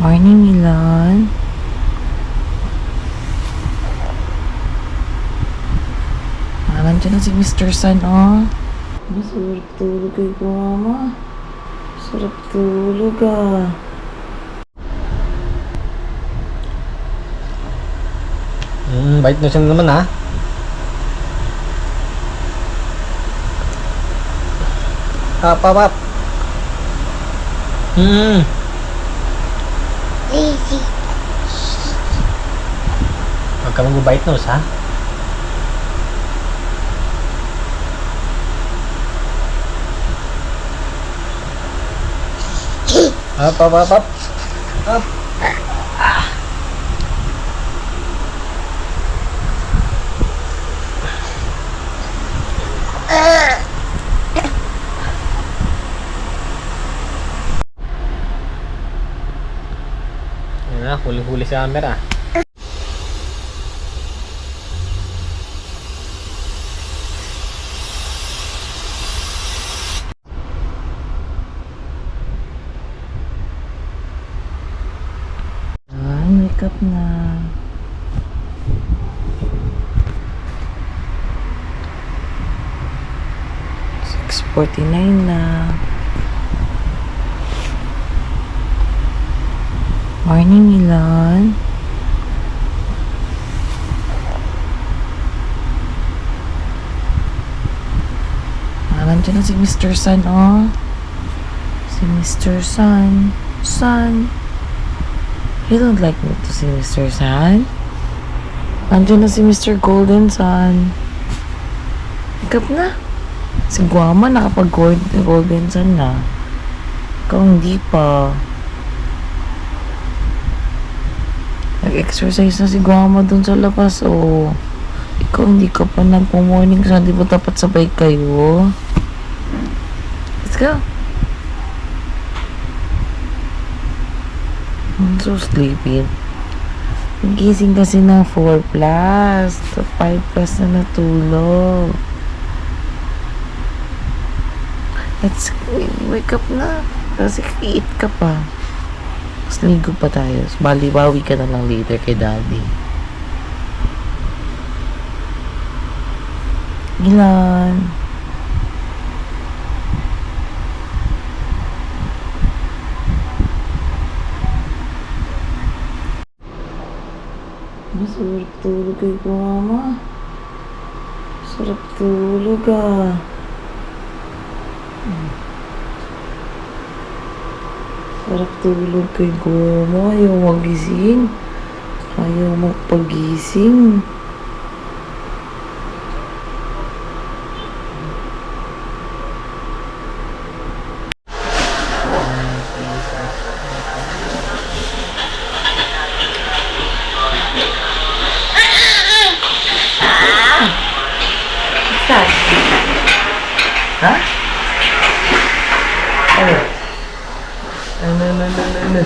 Morning, Milan. Nandiyan na si Mr. Sun, oh. Masarap tulog kay Mama. Sarap tulog, ah. Bait na siya naman, ha? Up. Easy. Huwag ka mag-bite nose, ha? Up. Yan na, huli-huli sa camera. Wake up na. 6:49 na. Morning, Milan. Nandiyan na si Mr. Sun, oh. Si Mr. Sun. Sun. You don't like me to see Mr. Sun? Nandiyan na si Mr. Golden Sun. Wake up na. Si Guama nakapag-Golden Sun na. Ikaw hindi pa. Nag-exercise na si Guama dun sa labas, oh. Ikaw hindi ka pa nagpo-morning sun. Di ba dapat sabay kayo? Let's go. I'm so sleepy. Gising kasi ng 4 plus. 5 plus na natulog. Let's wake up na. Kasi eat ka pa. Mas ligo pa tayo. Bali-bawi ka na lang later kay daddy. Gilan. Masarap tulog kay Mama. Sarap tulog, ah. Sarap tulog kay Mama. Ayaw magising. Ayaw magpagising. Saan? Ha? Ano? Ano?